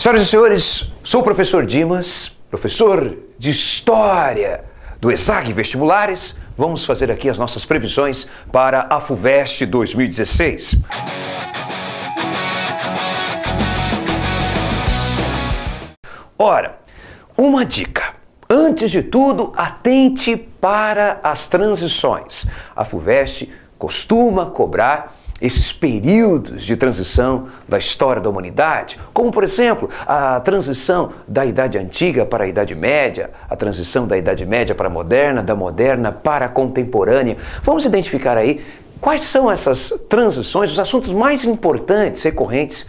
Senhoras e senhores, sou o professor Dimas, professor de História do ESAG Vestibulares. Vamos fazer aqui as nossas previsões para a FUVEST 2016. Ora, uma dica. Antes de tudo, atente para as transições. A FUVEST costuma cobrar esses períodos de transição da história da humanidade, como, por exemplo, a transição da Idade Antiga para a Idade Média, a transição da Idade Média para a Moderna, da Moderna para a Contemporânea. Vamos identificar aí quais são essas transições, os assuntos mais importantes, recorrentes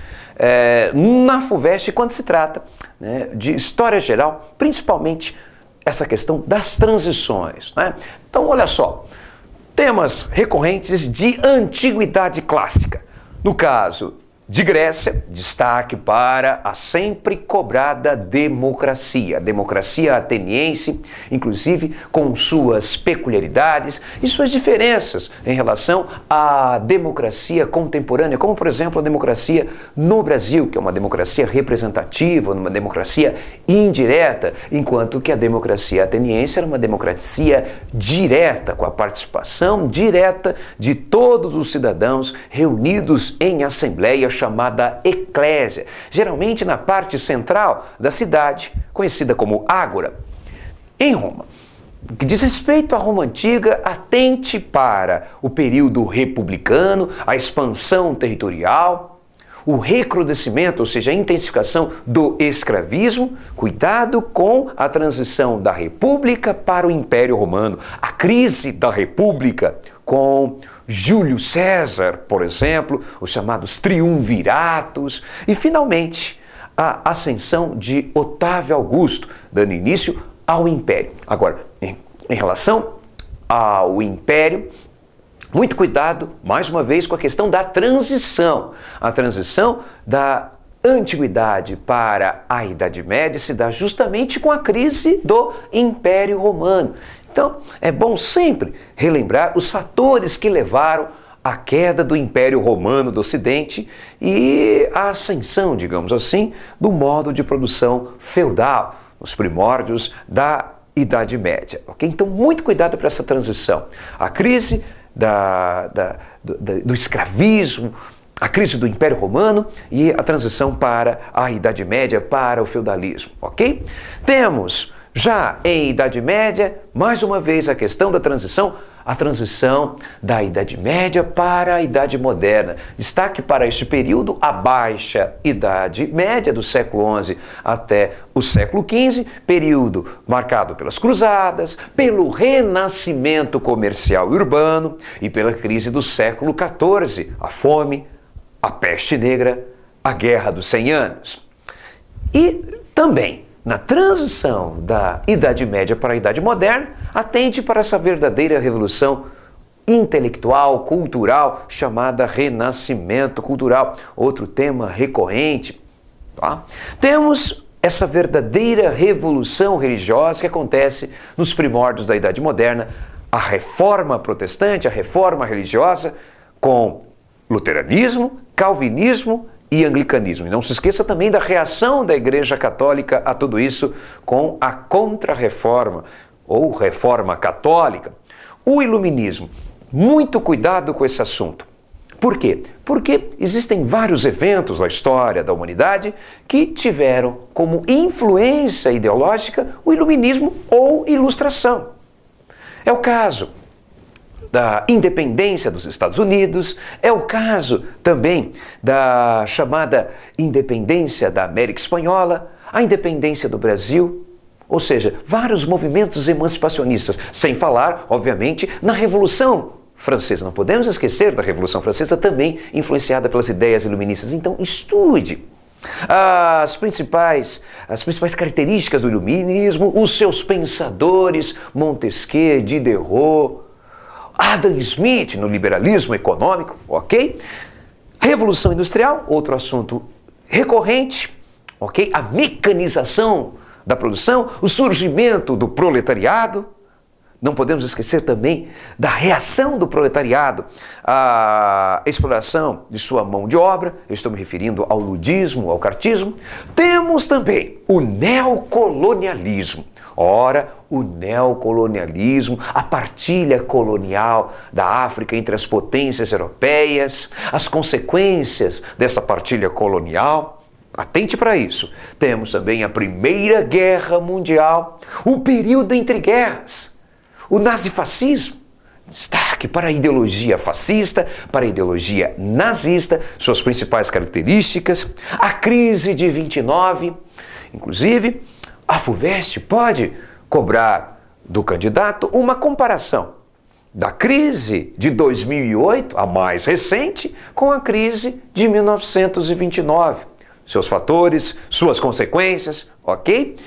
na FUVEST quando se trata de História Geral, principalmente essa questão das transições. Então, olha só. Temas recorrentes de antiguidade clássica. No caso de Grécia, destaque para a sempre cobrada democracia. A democracia ateniense, inclusive com suas peculiaridades e suas diferenças em relação à democracia contemporânea, como, por exemplo, a democracia no Brasil, que é uma democracia representativa, uma democracia indireta, enquanto que a democracia ateniense era uma democracia direta, com a participação direta de todos os cidadãos reunidos em assembleia chamada eclésia, geralmente na parte central da cidade, conhecida como Ágora, em Roma. No que diz respeito à Roma Antiga, atente para o período republicano, a expansão territorial, o recrudescimento, ou seja, a intensificação do escravismo, cuidado com a transição da República para o Império Romano, a crise da República com Júlio César, por exemplo, os chamados triunviratos, e finalmente a ascensão de Otávio Augusto, dando início ao Império. Agora, em relação ao Império, muito cuidado, mais uma vez, com a questão da transição. A transição da Antiguidade para a Idade Média se dá justamente com a crise do Império Romano. Então, é bom sempre relembrar os fatores que levaram à queda do Império Romano do Ocidente e à ascensão, digamos assim, do modo de produção feudal, os primórdios da Idade Média. Okay? Então, muito cuidado para essa transição. A crise do escravismo, a crise do Império Romano e a transição para a Idade Média, para o feudalismo, ok? Temos já em Idade Média, mais uma vez a questão da transição, a transição da Idade Média para a Idade Moderna. Destaque para este período a Baixa Idade Média, do século XI até o século XV, período marcado pelas cruzadas, pelo renascimento comercial e urbano e pela crise do século XIV, a fome, a peste negra, a Guerra dos 100 Anos. E também, na transição da Idade Média para a Idade Moderna, atente para essa verdadeira revolução intelectual, cultural, chamada Renascimento Cultural. Outro tema recorrente. Tá? Temos essa verdadeira revolução religiosa que acontece nos primórdios da Idade Moderna, a Reforma Protestante, a Reforma Religiosa, com luteranismo, calvinismo e anglicanismo. E não se esqueça também da reação da Igreja Católica a tudo isso com a Contra-Reforma ou Reforma Católica. O Iluminismo. Muito cuidado com esse assunto. Por quê? Porque existem vários eventos na história da humanidade que tiveram como influência ideológica o Iluminismo ou Ilustração. É o caso da independência dos Estados Unidos, é o caso também da chamada independência da América Espanhola, a independência do Brasil, ou seja, vários movimentos emancipacionistas, sem falar, obviamente, na Revolução Francesa. Não podemos esquecer da Revolução Francesa, também influenciada pelas ideias iluministas. Então, estude as principais características do iluminismo, os seus pensadores, Montesquieu, Diderot, Adam Smith no liberalismo econômico, ok? Revolução Industrial, outro assunto recorrente, ok? A mecanização da produção, o surgimento do proletariado, Não podemos esquecer também da reação do proletariado à exploração de sua mão de obra. Eu estou me referindo ao ludismo, ao cartismo. Temos também o neocolonialismo. Ora, o neocolonialismo, a partilha colonial da África entre as potências europeias, as consequências dessa partilha colonial. Atente para isso. Temos também a Primeira Guerra Mundial, o período entre guerras, o nazifascismo. Destaque para a ideologia fascista, para a ideologia nazista, suas principais características, a crise de 29, inclusive, a FUVEST pode cobrar do candidato uma comparação da crise de 2008, a mais recente, com a crise de 1929. Seus fatores, suas consequências, ok?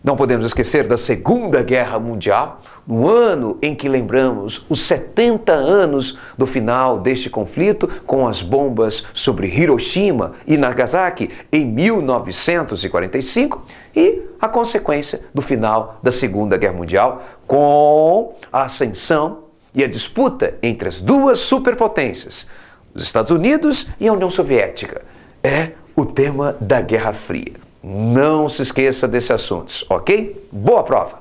Não podemos esquecer da Segunda Guerra Mundial, no ano em que lembramos os 70 anos do final deste conflito, com as bombas sobre Hiroshima e Nagasaki em 1945, e a consequência do final da Segunda Guerra Mundial, com a ascensão e a disputa entre as duas superpotências, os Estados Unidos e a União Soviética. É o tema da Guerra Fria. Não se esqueça desses assuntos, ok? Boa prova!